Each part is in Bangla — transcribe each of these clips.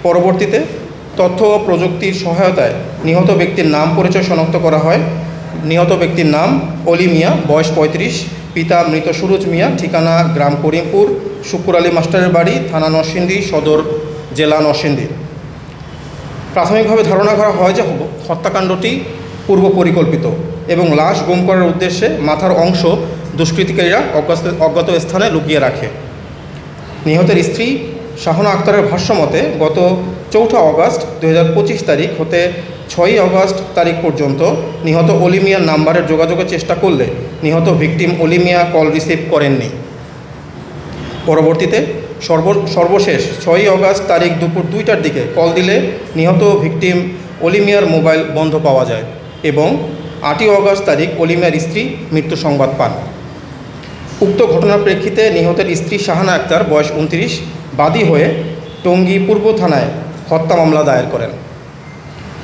পরবর্তীতে তথ্য ও প্রযুক্তির সহায়তায় নিহত ব্যক্তির নাম পরিচয় শনাক্ত করা হয়। নিহত ব্যক্তির নাম অলি মিয়া, বয়স 35, পিতা মৃত সুরুজ মিয়া, ঠিকানা গ্রাম করিমপুর, শুকুর আলী মাস্টারের বাড়ি, থানা নরসিংদী সদর, জেলা নরসিংদী। প্রাথমিকভাবে ধারণা করা হয় যে হত্যাকাণ্ডটি পূর্ব পরিকল্পিত এবং লাশ গুম করার উদ্দেশ্যে মাথার অংশ দুষ্কৃতিকারীরা অজ্ঞাত স্থানে লুকিয়ে রাখে। নিহতের স্ত্রী শাহনা আক্তারের ভাষ্যমতে গত 4 অগাস্ট 2025 তারিখ হতে 6 অগাস্ট তারিখ পর্যন্ত নিহত অলি মিয়ার নাম্বারের যোগাযোগের চেষ্টা করলে নিহত ভিকটিম অলি মিয়া কল রিসিভ করেননি। পরবর্তীতে সর্বশেষ 6 অগাস্ট তারিখ দুপুর 2টার দিকে কল দিলে নিহত ভিকটিম অলি মিয়ার মোবাইল বন্ধ পাওয়া যায় এবং 8 অগাস্ট তারিখ অলি মিয়ার স্ত্রী মৃত্যু সংবাদ পান। উক্ত ঘটনার প্রেক্ষিতে নিহতের স্ত্রী শাহানা আক্তার, বয়স 29, বাদী হয়ে টঙ্গী পূর্ব থানায় হত্যা মামলা দায়ের করেন।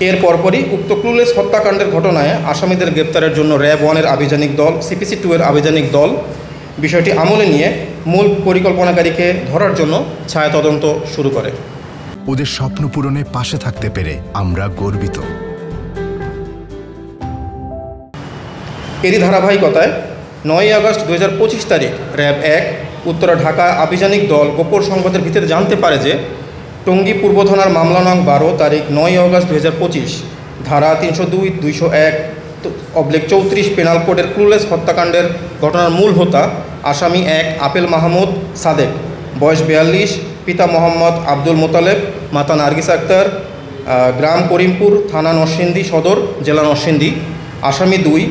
এর পরপরই উক্ত ক্লুলেস হত্যাকাণ্ডের ঘটনায় আসামিদের গ্রেপ্তারের জন্য র্যাব 1-এর আভিযানিক দল, CPC 2-এর আভিযানিক দল বিষয়টি আমলে নিয়ে মূল পরিকল্পনাকারীকে ধরার জন্য ছায়া তদন্ত শুরু করে। ওদের স্বপ্ন পূরণে পাশে থাকতে পেরে আমরা গর্বিত। এরই ধারাবাহিকতায় 9 আগস্ট 2025 তারিখ র্যাব 1 উত্তরা ঢাকা আভিযানিক দল গোপন সংবাদের ভিত্তিতে জানতে পারে যে টঙ্গী পূর্ব থানার মামলা নং 12 তারিখ 9 আগস্ট 2025 ধারা 302, 201/34 পেনাল কোডের ক্লুলেস হত্যাকাণ্ডের ঘটনার মূল হোতা আসামি 1 আপেল মাহমুদ সাদেক, বয়স 42, পিতা মোহাম্মদ আব্দুল মোতালেব, মাতা নার্গিস আক্তার, গ্রাম করিমপুর, থানা নরসিংদী সদর, জেলা নরসিংদী। আসামি 2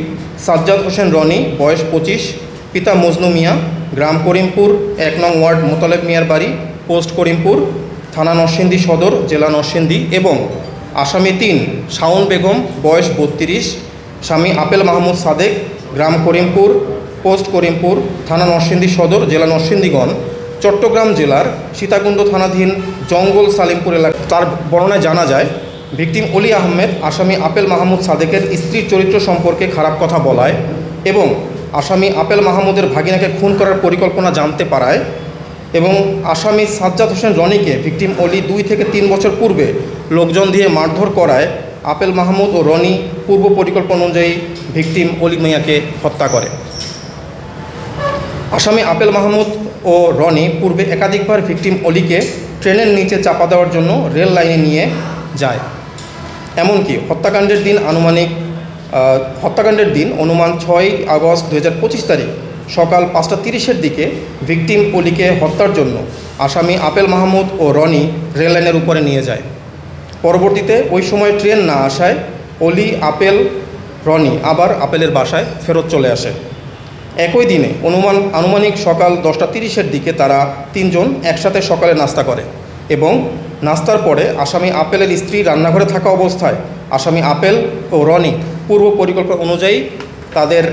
সাজ্জাদ হোসেন রনি, বয়স 25, পিতা মজনু মিয়া, গ্রাম করিমপুর, 1 নং ওয়ার্ড মোতালেব মিয়ার বাড়ি, পোস্ট করিমপুর, থানা নরসিংদী সদর, জেলা নরসিংদী। এবং আসামি 3 শাওন বেগম, বয়স 32, স্বামী আপেল মাহমুদ সাদেক, গ্রাম করিমপুর, পোস্ট করিমপুর, থানা নরসিংদী সদর, জেলা নরসিংদীগণ, চট্টগ্রাম জেলার সীতাকুণ্ড থানাধীন জঙ্গল সালিমপুর এলাকা। তার বর্ণনায় জানা যায় ভিকটিম অলি আহমেদ আসামি আপেল মাহমুদ সাদেকের স্ত্রীর চরিত্র সম্পর্কে খারাপ কথা বলায় এবং আসামি আপেল মাহমুদের ভাগিনাকে খুন করার পরিকল্পনা জানতে পারায় এবং আসামি সাজ্জাদ হোসেন রনিকে ভিকটিম অলি 2 থেকে 3 বছর পূর্বে লোকজন দিয়ে মারধর করায় আপেল মাহমুদ ও রনি পূর্ব পরিকল্পনা অনুযায়ী ভিকটিম অলি মিয়াকে হত্যা করে। আসামি আপেল মাহমুদ ও রনি পূর্বে একাধিকবার ভিকটিম অলিকে ট্রেনের নিচে চাপা দেওয়ার জন্য রেল লাইনে নিয়ে যায়। এমনকি হত্যাকাণ্ডের দিন অনুমান 6 আগস্ট 2025 তারিখ সকাল 5:30-এর দিকে ভিকটিম অলিকে হত্যার জন্য আসামি আপেল মাহমুদ ও রনি রেল লাইনের উপরে নিয়ে যায়। পরবর্তীতে ওই সময় ট্রেন না আসায় অলি, আপেল, রনি আবার আপেলের বাসায় ফেরত চলে আসে। একই দিনে আনুমানিক সকাল 10:30-এর দিকে তারা 3 জন একসাথে সকালে নাস্তা করে এবং নাস্তার পরে আসামি আপেলের স্ত্রী রান্নাঘরে থাকা অবস্থায় আসামি আপেল ও রনি পূর্ব পরিকল্পনা অনুযায়ী তাদের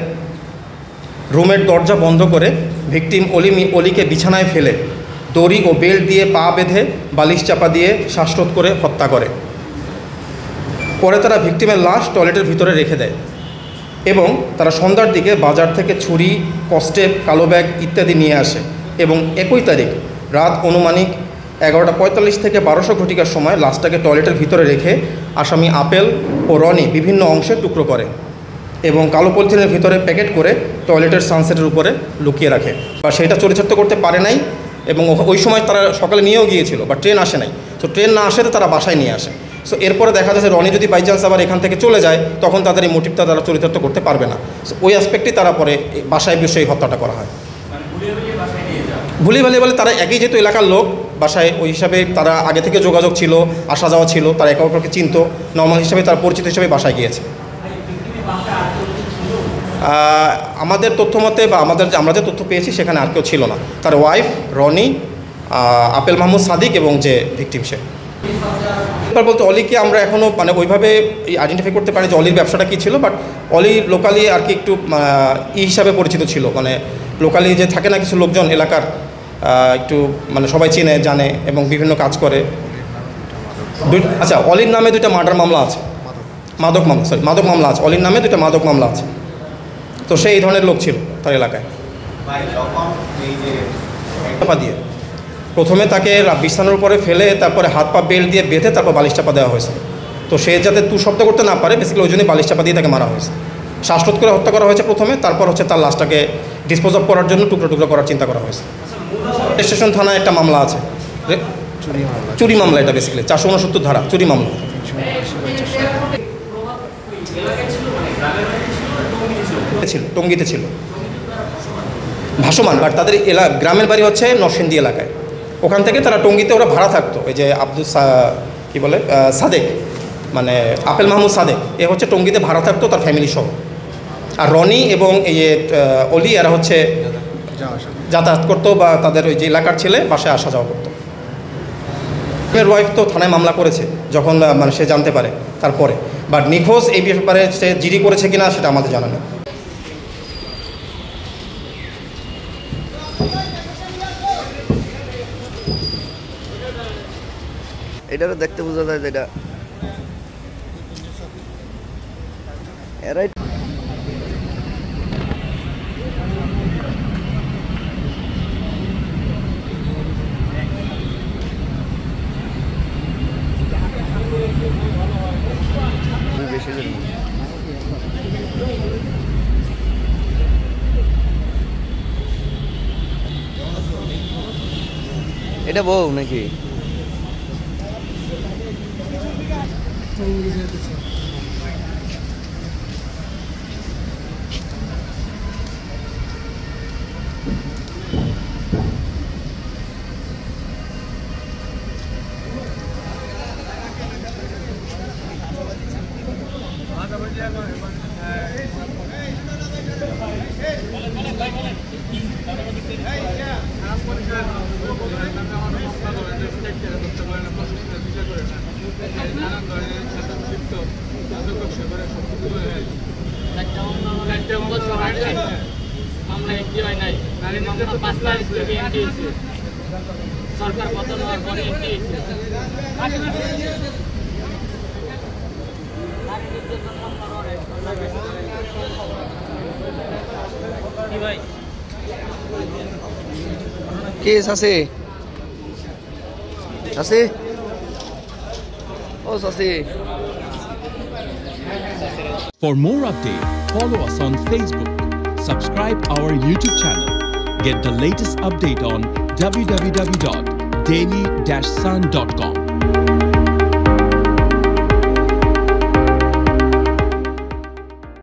রুমের দরজা বন্ধ করে ভিকটিম অলিকে বিছানায় ফেলে দড়ি ও বেল্ট দিয়ে পা বেঁধে বালিশ চাপা দিয়ে শ্বাসরোধ করে হত্যা করে। পরে তারা ভিকটিমের লাশ টয়লেটের ভিতরে রেখে দেয় এবং তারা সন্ধ্যার দিকে বাজার থেকে ছুরি, কস্টেপ, কালো ব্যাগ ইত্যাদি নিয়ে আসে এবং 21 তারিখ রাত অনুমানিক 11:45 থেকে 1200 ঘটিকার সময় লাশটাকে টয়লেটের ভিতরে রেখে আসামি আপেল ও রনি বিভিন্ন অংশে টুকরো করে এবং কালো পলিথিনের ভিতরে প্যাকেট করে টয়লেটের সানসেটের উপরে লুকিয়ে রাখে। বা সেটা চরিতার্থ করতে পারে নাই এবং ওই সময় তারা সকালে নিয়েও গিয়েছিল বা ট্রেন আসে নাই। তো ট্রেন না আসে তো তারা বাসায় নিয়ে আসে। সো এরপরে দেখা যাচ্ছে রনি যদি বাই চান্স আবার এখান থেকে চলে যায় তখন তাদের এই মোটিভটা তারা চরিতার্থ করতে পারবে না। সো ওই অ্যাসপেক্টেই তারা পরে বাসায় বসে এই হত্যাটা করা হয়। ভুলিয়ে বলে তারা একই যেহেতু এলাকার লোক, বাসায় ওই হিসাবে তারা আগে থেকে যোগাযোগ ছিল, আসা যাওয়া ছিল, তারা একে অপরকে চিনত, নর্মাল হিসাবে তারা পরিচিত হিসাবে বাসায় গিয়েছে। আমাদের তথ্য মতে বা আমরা যে তথ্য পেয়েছি সেখানে আর কেউ ছিল না। তার ওয়াইফ, রনি, আপেল মাহমুদ সাদিক এবং যে ভিকটিম সে। এবার বলতে অলিকে আমরা এখনও ওইভাবে আইডেন্টিফাই করতে পারি যে অলির ব্যবসাটা কী ছিল, বাট অলি লোকালি আর কি একটু হিসাবে পরিচিত ছিল। লোকালি যে থাকে না কিছু লোকজন এলাকার একটু সবাই চেনে জানে এবং বিভিন্ন কাজ করে। আচ্ছা, অলির নামে 2টা মার্ডার মামলা আছে, মাদক মামলা আছে। অলির নামে 2টা মাদক মামলা আছে। তো সে এই ধরনের লোক ছিল তার এলাকায়। দিয়ে প্রথমে তাকে বিছানার উপরে ফেলে তারপরে হাত পা বেল্ট দিয়ে বেঁধে তারপর বালিশ চাপা দেওয়া হয়েছে। তো সে যাতে তু শব্দ করতে না পারে বেসিক্যালি ওই জন্যই বালিশ চাপা দিয়ে তাকে মারা হয়েছে। শ্বাসরোধ করে হত্যা করা হয়েছে প্রথমে, তারপর হচ্ছে তার লাশটাকে ডিসপোজ অফ করার জন্য টুকরো টুকরো করার চিন্তা করা হয়েছে। স্টেশন থানায় একটা মামলা আছে, চুরি মামলা, এটা বেসিক্যালি 469 ধারা চুরি মামলা। ছিল টঙ্গীতে ছিল ভাসমান, বাট তাদের গ্রামের বাড়ি হচ্ছে নরসিংদী এলাকায়। ওখান থেকে তারা টঙ্গীতে ওরা ভাড়া থাকতো। এই যে কি বলে সাদেক, মানে আপেল মাহমুদ সাদেক, এ হচ্ছে টঙ্গীতে ভাড়া থাকতো তার ফ্যামিলি সহ। আর রনি এবং এই অলি এরা হচ্ছে যাতায়াত করতো বা তাদের ওই যে এলাকার ছেলে বাসায় আসা যাওয়া করতো। মেয়ের ওয়াইফ তো থানায় মামলা করেছে যখন মানে সে জানতে পারে তারপরে, বাট নিখোঁজ এই ব্যাপারে সে জিডি করেছে কিনা সেটা আমাদের জানা নেই। এটারও দেখতে বোঝা যায় যে এটা এরাই এটা বউ নাকি? সরকার পতন হওয়ার পরে কেস আছে আছে ও আছে। For more updates, follow us on Facebook, subscribe our YouTube channel, get the latest update on www.daily-sun.com.